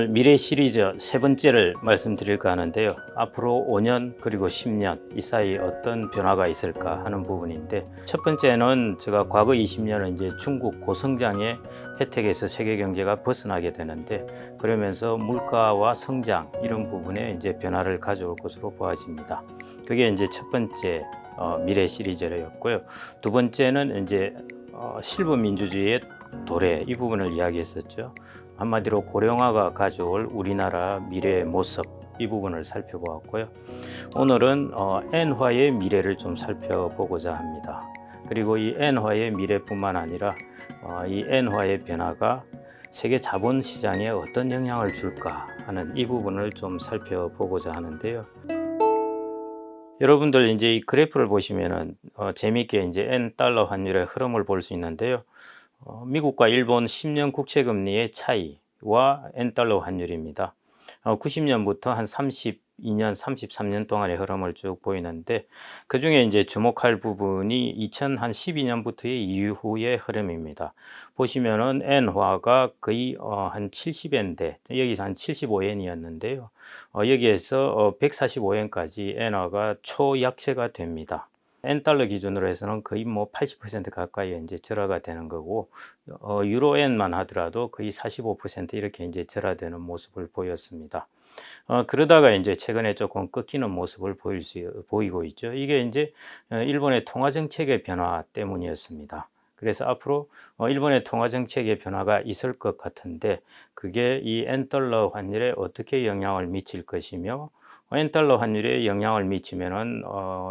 미래 시리즈 세 번째를 말씀드릴까 하는데요. 앞으로 5년 그리고 10년 이 사이에 어떤 변화가 있을까 하는 부분인데, 첫 번째는 제가 과거 20년은 이제 중국 고성장의 혜택에서 세계 경제가 벗어나게 되는데, 그러면서 물가와 성장 이런 부분에 이제 변화를 가져올 것으로 보아집니다. 그게 이제 첫 번째 미래 시리즈였고요. 두 번째는 이제 실버 민주주의의 도래 이 부분을 이야기했었죠. 한마디로 고령화가 가져올 우리나라 미래의 모습 이 부분을 살펴보았고요. 오늘은 엔화의 미래를 좀 살펴보고자 합니다. 그리고 이 엔화의 미래뿐만 아니라 이 엔화의 변화가 세계 자본시장에 어떤 영향을 줄까 하는 이 부분을 좀 살펴보고자 하는데요. 여러분들 이제 이 그래프를 보시면은 재미있게 이제 엔 달러 환율의 흐름을 볼 수 있는데요. 미국과 일본 10년 국채 금리의 차이와 엔 달러 환율입니다. 90년부터 한 32년, 33년 동안의 흐름을 쭉 보이는데, 그 중에 이제 주목할 부분이 2012년부터의 이후의 흐름입니다. 보시면은 엔화가 거의 한 70엔대, 여기서 한 75엔이었는데요. 여기에서 145엔까지 엔화가 초약세가 됩니다. 엔달러 기준으로 해서는 거의 뭐 80% 가까이 이제 절하가 되는 거고, 유로엔만 하더라도 거의 45% 이렇게 이제 절하되는 모습을 보였습니다. 그러다가 이제 최근에 조금 꺾이는 모습을 보이고 있죠. 이게 이제 일본의 통화 정책의 변화 때문이었습니다. 그래서 앞으로 일본의 통화 정책의 변화가 있을 것 같은데, 그게 이 엔달러 환율에 어떻게 영향을 미칠 것이며, 엔달러 환율에 영향을 미치면은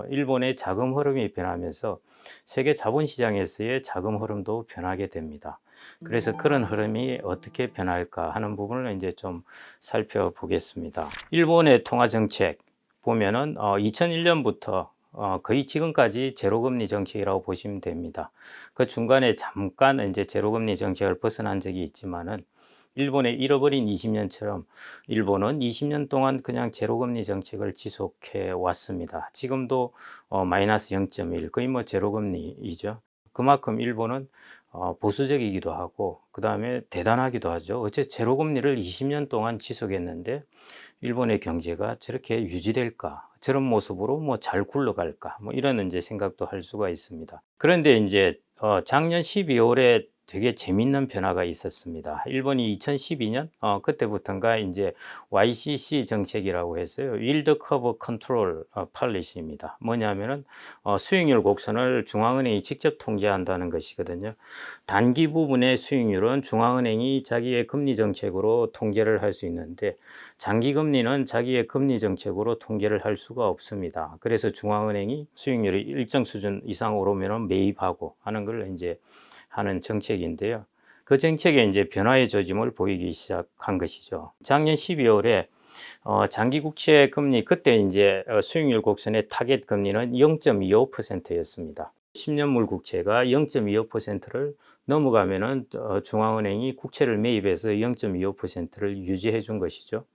일본의 자금 흐름이 변하면서 세계 자본시장에서의 자금 흐름도 변하게 됩니다. 그래서 그런 흐름이 어떻게 변할까 하는 부분을 이제 좀 살펴보겠습니다. 일본의 통화 정책 보면은 2001년부터 거의 지금까지 제로금리 정책이라고 보시면 됩니다. 그 중간에 잠깐 이제 제로금리 정책을 벗어난 적이 있지만은, 일본의 잃어버린 20년처럼 일본은 20년 동안 그냥 제로금리 정책을 지속해 왔습니다. 지금도 마이너스 0.1, 거의 뭐 제로금리이죠. 그만큼 일본은 보수적이기도 하고, 그 다음에 대단하기도 하죠. 어째 제로금리를 20년 동안 지속했는데 일본의 경제가 저렇게 유지될까? 저런 모습으로 뭐 잘 굴러갈까? 뭐 이런 이제 생각도 할 수가 있습니다. 그런데 이제 작년 12월에 되게 재밌는 변화가 있었습니다. 일본이 2012년 그때부터인가 이제 YCC 정책이라고 했어요. Yield Curve Control Policy입니다. 뭐냐면은 수익률 곡선을 중앙은행이 직접 통제한다는 것이거든요. 단기 부분의 수익률은 중앙은행이 자기의 금리 정책으로 통제를 할 수 있는데, 장기 금리는 자기의 금리 정책으로 통제를 할 수가 없습니다. 그래서 중앙은행이 수익률이 일정 수준 이상 오르면 매입하고 하는 걸 이제 하는 정책인데요. 그 정책에 이제 변화의 조짐을 보이기 시작한 것이죠. 작년 12월에 장기 국채 금리, 그때 이제 수익률 곡선의 타겟 금리는 0.25%였습니다. 10년물 국채가 0.25%를 넘어가면은 중앙은행이 국채를 매입해서 0.25%를 유지해 준 것이죠.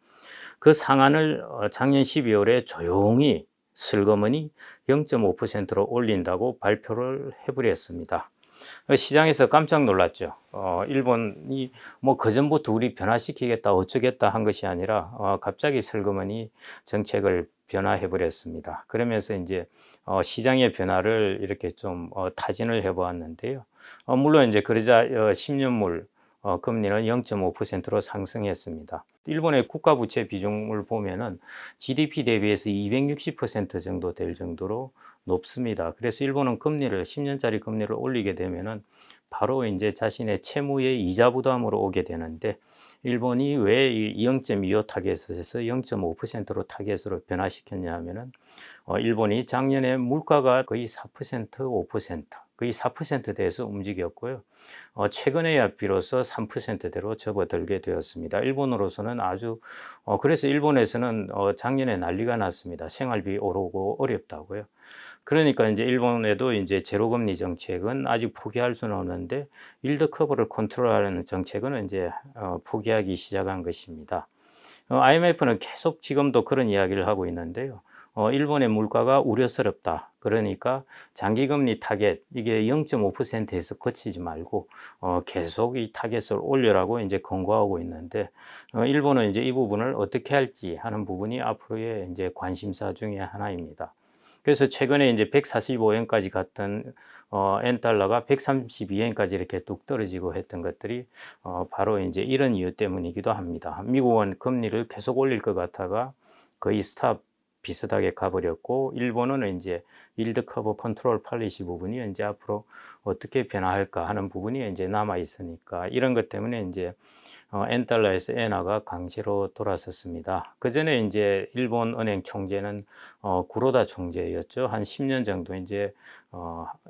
그 상한을 작년 12월에 조용히 슬그머니 0.5%로 올린다고 발표를 해버렸습니다. 시장에서 깜짝 놀랐죠. 일본이 뭐 그전부터 우리 변화시키겠다 어쩌겠다 한 것이 아니라 갑자기 슬그머니 정책을 변화해 버렸습니다. 그러면서 이제 시장의 변화를 이렇게 좀 타진을 해 보았는데요. 물론 이제 그러자 10년물 금리는 0.5%로 상승했습니다. 일본의 국가 부채 비중을 보면은 GDP 대비해서 260% 정도 될 정도로 높습니다. 그래서 일본은 금리를 10년짜리 금리를 올리게 되면은 바로 이제 자신의 채무의 이자 부담으로 오게 되는데, 일본이 왜 이 0.25 타겟에서 0.5%로 타겟으로 변화시켰냐 하면은 일본이 작년에 물가가 거의 4%, 5%, 거의 4%대에서 움직였고요. 최근에야 비로소 3%대로 접어들게 되었습니다. 일본으로서는 아주 그래서 일본에서는 작년에 난리가 났습니다. 생활비 오르고 어렵다고요. 그러니까 이제 일본에도 이제 제로금리 정책은 아직 포기할 수는 없는데, 일드 커브를 컨트롤하는 정책은 이제 포기하기 시작한 것입니다. IMF는 계속 지금도 그런 이야기를 하고 있는데요. 일본의 물가가 우려스럽다. 그러니까 장기금리 타겟 이게 0.5%에서 그치지 말고 계속 이 타겟을 올려라고 이제 권고하고 있는데 일본은 이제 이 부분을 어떻게 할지 하는 부분이 앞으로의 이제 관심사 중에 하나입니다. 그래서 최근에 이제 145엔까지 갔던 엔 달러가 132엔까지 이렇게 뚝 떨어지고 했던 것들이 바로 이제 이런 이유 때문이기도 합니다. 미국은 금리를 계속 올릴 것 같다가 거의 스탑 비슷하게 가버렸고, 일본은 이제 일드 커브 컨트롤 팔리시 부분이 이제 앞으로 어떻게 변화할까 하는 부분이 이제 남아 있으니까 이런 것 때문에 이제 엔 달러에서 엔화가 강세로 돌아섰습니다. 그 전에 이제 일본 은행 총재는 구로다 총재였죠. 한 10년 정도 이제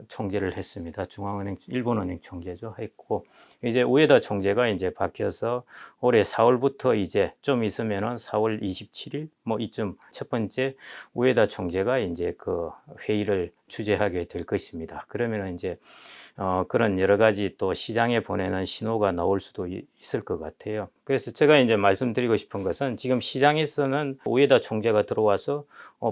총재를 했습니다. 중앙은행 일본 은행 총재죠. 했고 이제 우에다 총재가 이제 바뀌어서 올해 4월부터 이제 좀 있으면은 4월 27일 뭐 이쯤 첫 번째 우에다 총재가 이제 그 회의를 주재하게 될 것입니다. 그러면은 이제 그런 여러 가지 또 시장에 보내는 신호가 나올 수도 있을 것 같아요. 그래서 제가 이제 말씀드리고 싶은 것은 지금 시장에서는 오에다 총재가 들어와서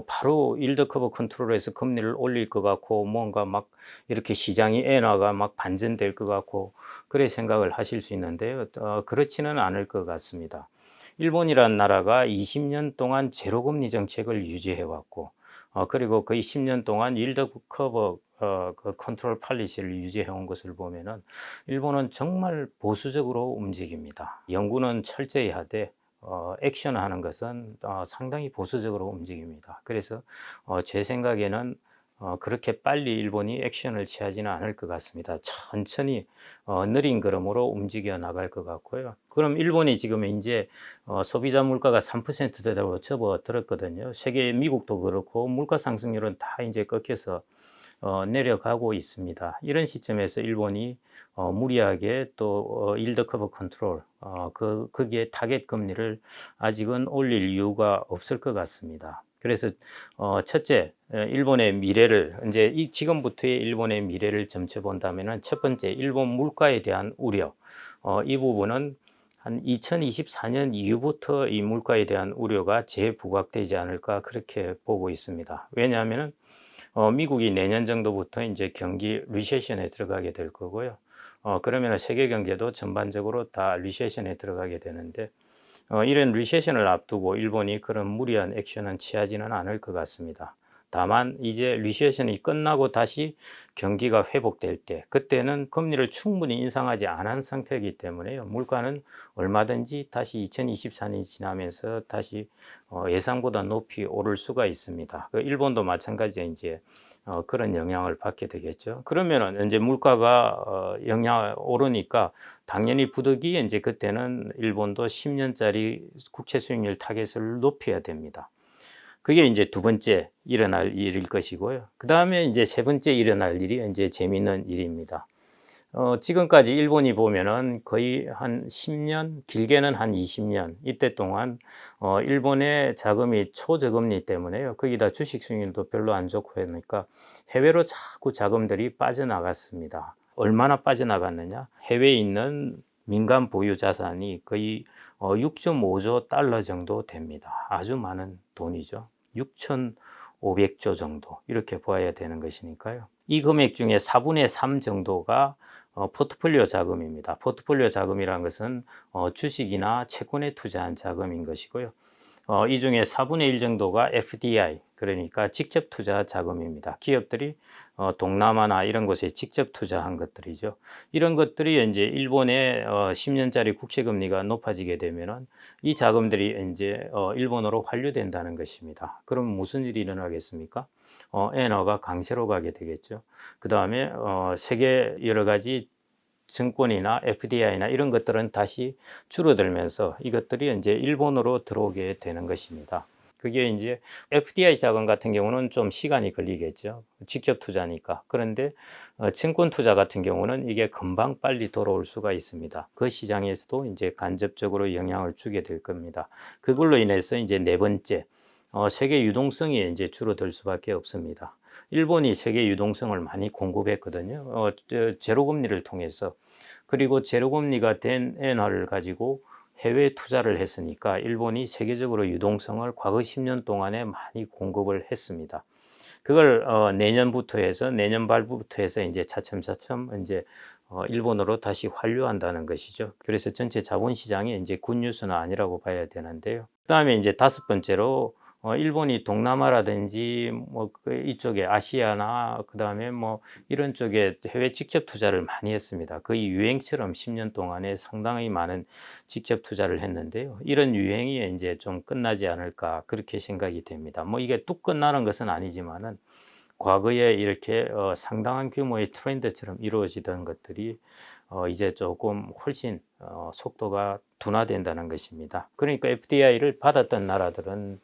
바로 일드 커브 컨트롤에서 금리를 올릴 것 같고 뭔가 막 이렇게 시장이 엔화가 막 반전될 것 같고 그래 생각을 하실 수 있는데요. 그렇지는 않을 것 같습니다. 일본이란 나라가 20년 동안 제로금리 정책을 유지해 왔고 그리고 거의 10년 동안 일드 커브 그 컨트롤 팔리시를 유지해 온 것을 보면은 일본은 정말 보수적으로 움직입니다. 연구는 철저히 하되 액션하는 것은 상당히 보수적으로 움직입니다. 그래서 제 생각에는 그렇게 빨리 일본이 액션을 취하지는 않을 것 같습니다. 천천히 느린 걸음으로 움직여 나갈 것 같고요. 그럼 일본이 지금 이제 소비자 물가가 3%대로 접어들었거든요. 세계 미국도 그렇고 물가 상승률은 다 이제 꺾여서 내려가고 있습니다. 이런 시점에서 일본이 무리하게 또 일드 커브 컨트롤 거기에 타겟 금리를 아직은 올릴 이유가 없을 것 같습니다. 그래서 첫째, 일본의 미래를 이제 지금부터의 일본의 미래를 점쳐본다면은 첫 번째, 일본 물가에 대한 우려. 이 부분은 한 2024년 이후부터 이 물가에 대한 우려가 재부각되지 않을까 그렇게 보고 있습니다. 왜냐하면은 미국이 내년 정도부터 이제 경기 리세션에 들어가게 될 거고요. 그러면 세계 경제도 전반적으로 다 리세션에 들어가게 되는데 이런 리세션을 앞두고 일본이 그런 무리한 액션은 취하지는 않을 것 같습니다. 다만 이제 리세션이 끝나고 다시 경기가 회복될 때 그때는 금리를 충분히 인상하지 않은 상태이기 때문에요. 물가는 얼마든지 다시 2024년이 지나면서 다시 예상보다 높이 오를 수가 있습니다. 일본도 마찬가지에 이제 그런 영향을 받게 되겠죠. 그러면은 이제 물가가 영향 오르니까 당연히 부득이 이제 그때는 일본도 10년짜리 국채 수익률 타겟을 높여야 됩니다. 그게 이제 두 번째 일어날 일일 것이고요. 그 다음에 이제 세 번째 일어날 일이 이제 재미있는 일입니다. 지금까지 일본이 보면은 거의 한 10년, 길게는 한 20년, 이때 동안, 일본의 자금이 초저금리 때문에요. 거기다 주식 수익률도 별로 안 좋고 하니까 해외로 자꾸 자금들이 빠져나갔습니다. 얼마나 빠져나갔느냐? 해외에 있는 민간 보유 자산이 거의 6.5조 달러 정도 됩니다. 아주 많은 돈이죠. 6,500조 정도 이렇게 보아야 되는 것이니까요. 이 금액 중에 4분의 3 정도가 포트폴리오 자금입니다. 포트폴리오 자금이라는 것은 주식이나 채권에 투자한 자금인 것이고요. 이 중에 4분의 1 정도가 FDI, 그러니까 직접 투자 자금입니다. 기업들이 동남아나 이런 곳에 직접 투자한 것들이죠. 이런 것들이 이제 일본의 10년짜리 국채 금리가 높아지게 되면은 이 자금들이 이제 일본으로 환류된다는 것입니다. 그럼 무슨 일이 일어나겠습니까? 엔화가 강세로 가게 되겠죠. 그 다음에 세계 여러 가지 증권이나 FDI나 이런 것들은 다시 줄어들면서 이것들이 이제 일본으로 들어오게 되는 것입니다. 그게 이제 FDI 자금 같은 경우는 좀 시간이 걸리겠죠. 직접 투자니까. 그런데 증권 투자 같은 경우는 이게 금방 빨리 돌아올 수가 있습니다. 그 시장에서도 이제 간접적으로 영향을 주게 될 겁니다. 그걸로 인해서 이제 네 번째, 세계 유동성이 이제 줄어들 수밖에 없습니다. 일본이 세계 유동성을 많이 공급했거든요. 제로금리를 통해서. 그리고 제로금리가 된 엔화를 가지고 해외 투자를 했으니까 일본이 세계적으로 유동성을 과거 10년 동안에 많이 공급을 했습니다. 그걸 내년부터 해서 내년 말부터 해서 이제 차츰차츰 이제 일본으로 다시 환류한다는 것이죠. 그래서 전체 자본 시장이 이제 굿뉴스는 아니라고 봐야 되는데요. 그다음에 이제 다섯 번째로 일본이 동남아라든지 그 이쪽에 아시아나 그다음에 이런 쪽에 해외 직접 투자를 많이 했습니다. 거의 유행처럼 10년 동안에 상당히 많은 직접 투자를 했는데요. 이런 유행이 이제 좀 끝나지 않을까 그렇게 생각이 됩니다. 이게 뚝 끝나는 것은 아니지만은 과거에 이렇게 상당한 규모의 트렌드처럼 이루어지던 것들이 이제 조금 훨씬 속도가 둔화된다는 것입니다. 그러니까 FDI를 받았던 나라들은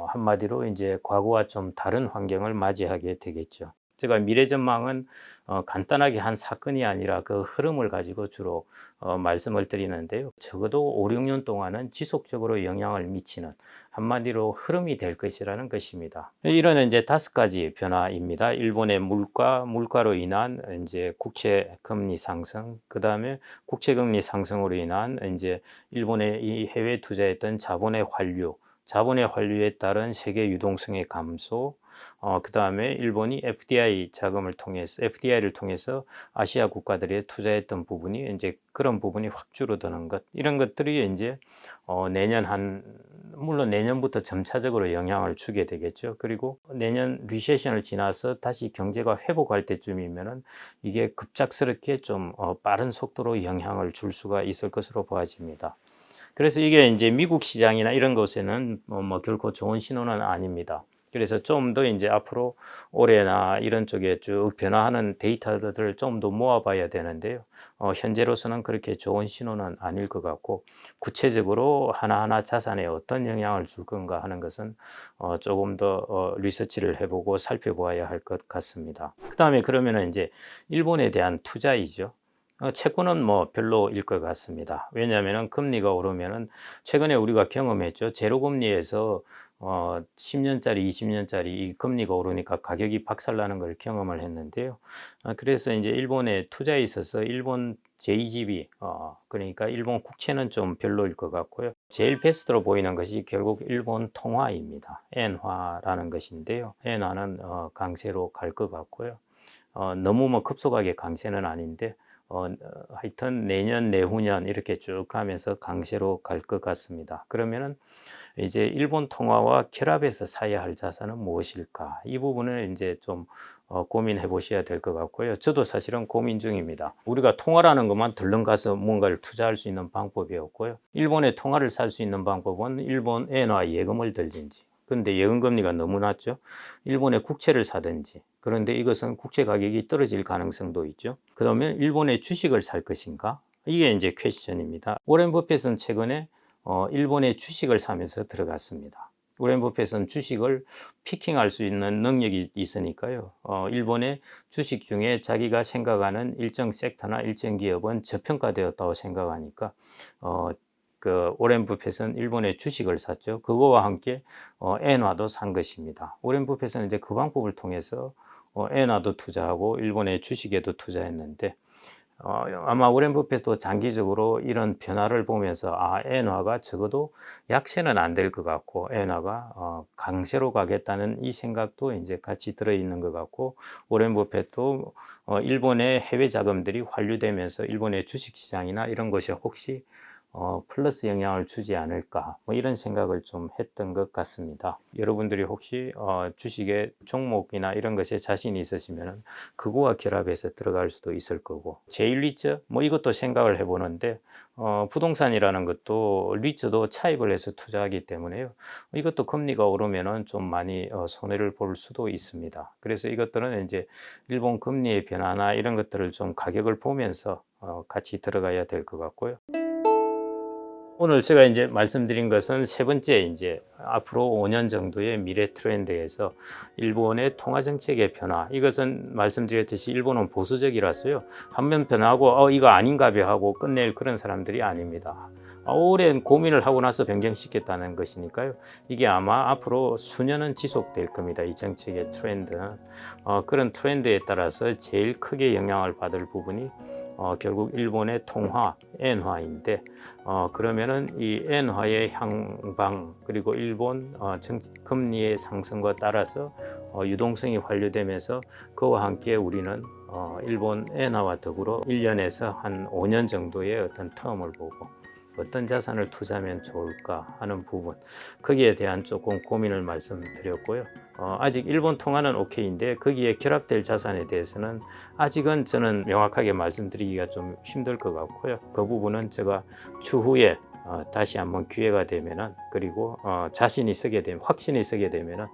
한마디로 이제 과거와 좀 다른 환경을 맞이하게 되겠죠. 제가 미래 전망은 간단하게 한 사건이 아니라 그 흐름을 가지고 주로 말씀을 드리는데요. 적어도 5, 6년 동안은 지속적으로 영향을 미치는 한마디로 흐름이 될 것이라는 것입니다. 이런 이제 5가지 변화입니다. 일본의 물가로 인한 이제 국채 금리 상승, 그 다음에 국채 금리 상승으로 인한 이제 일본의 이 해외 투자했던 자본의 환류에 따른 세계 유동성의 감소, 그 다음에 일본이 FDI를 통해서 아시아 국가들이 투자했던 부분이 이제 그런 부분이 확 줄어드는 것, 이런 것들이 이제 물론 내년부터 점차적으로 영향을 주게 되겠죠. 그리고 내년 리세션을 지나서 다시 경제가 회복할 때쯤이면은 이게 급작스럽게 좀 빠른 속도로 영향을 줄 수가 있을 것으로 보아집니다. 그래서 이게 이제 미국 시장이나 이런 곳에는 결코 좋은 신호는 아닙니다. 그래서 좀 더 이제 앞으로 올해나 이런 쪽에 쭉 변화하는 데이터들을 좀 더 모아봐야 되는데요. 현재로서는 그렇게 좋은 신호는 아닐 것 같고, 구체적으로 하나하나 자산에 어떤 영향을 줄 건가 하는 것은 조금 더 리서치를 해보고 살펴보아야 할 것 같습니다. 그 다음에 그러면은 이제 일본에 대한 투자이죠. 채권은 별로일 것 같습니다. 왜냐하면 금리가 오르면은 최근에 우리가 경험했죠. 제로금리에서 10년짜리, 20년짜리 이 금리가 오르니까 가격이 박살나는 걸 경험을 했는데요. 그래서 이제 일본에 투자에 있어서 일본 JGB, 그러니까 일본 국채는 좀 별로일 것 같고요. 제일 베스트로 보이는 것이 결국 일본 통화입니다. 엔화라는 것인데요. 엔화는 강세로 갈 것 같고요. 너무 급속하게 강세는 아닌데 하여튼 내년, 내후년 이렇게 쭉 가면서 강세로 갈 것 같습니다. 그러면은 이제 일본 통화와 결합해서 사야 할 자산은 무엇일까? 이 부분을 이제 좀 고민해 보셔야 될 것 같고요. 저도 사실은 고민 중입니다. 우리가 통화라는 것만 들른 가서 뭔가를 투자할 수 있는 방법이었고요. 일본의 통화를 살 수 있는 방법은 일본 엔화 예금을 들든지. 그런데 예금금리가 너무 낮죠. 일본의 국채를 사든지. 그런데 이것은 국채 가격이 떨어질 가능성도 있죠. 그러면 일본의 주식을 살 것인가? 이게 이제 퀘스천입니다. 워렌 버핏은 최근에 일본의 주식을 사면서 들어갔습니다. 워렌 버핏은 주식을 피킹할 수 있는 능력이 있으니까요. 일본의 주식 중에 자기가 생각하는 일정 섹터나 일정 기업은 저평가되었다고 생각하니까 그 오렌 버핏은 일본의 주식을 샀죠. 그거와 함께 엔화도 산 것입니다. 오렌 버핏은 이제 그 방법을 통해서 엔화도 투자하고 일본의 주식에도 투자했는데 아마 오렌 버핏도 장기적으로 이런 변화를 보면서 엔화가 적어도 약세는 안 될 것 같고 엔화가 강세로 가겠다는 이 생각도 이제 같이 들어있는 것 같고, 오렌 버핏도 일본의 해외 자금들이 환류되면서 일본의 주식시장이나 이런 것이 혹시 플러스 영향을 주지 않을까 이런 생각을 좀 했던 것 같습니다. 여러분들이 혹시 주식의 종목이나 이런 것에 자신이 있으시면 그거와 결합해서 들어갈 수도 있을 거고, 제일리츠 이것도 생각을 해보는데 부동산이라는 것도 리츠도 차입을 해서 투자하기 때문에요. 이것도 금리가 오르면은 좀 많이 손해를 볼 수도 있습니다. 그래서 이것들은 이제 일본 금리의 변화나 이런 것들을 좀 가격을 보면서 같이 들어가야 될 것 같고요. 오늘 제가 이제 말씀드린 것은 세 번째, 이제 앞으로 5년 정도의 미래 트렌드에서 일본의 통화 정책의 변화. 이것은 말씀드렸듯이 일본은 보수적이라서요. 한번 변하고 이거 아닌가 봐 하고 끝낼 그런 사람들이 아닙니다. 오랜 고민을 하고 나서 변경시켰다는 것이니까요. 이게 아마 앞으로 수년은 지속될 겁니다. 이 정책의 트렌드는. 그런 트렌드에 따라서 제일 크게 영향을 받을 부분이 결국 일본의 통화, 엔화인데 그러면은 이 엔화의 향방 그리고 일본 금리의 상승과 따라서 유동성이 환류되면서 그와 함께 우리는 일본 엔화와 더불어 1년에서 한 5년 정도의 어떤 텀을 보고 어떤 자산을 투자하면 좋을까 하는 부분, 거기에 대한 조금 고민을 말씀드렸고요. 아직 일본 통화는 오케이인데 거기에 결합될 자산에 대해서는 아직은 저는 명확하게 말씀드리기가 좀 힘들 것 같고요. 그 부분은 제가 추후에 다시 한번 기회가 되면은, 그리고 자신이 서게 되면, 확신이 서게 되면은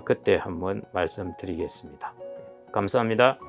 그때 한번 말씀드리겠습니다. 감사합니다.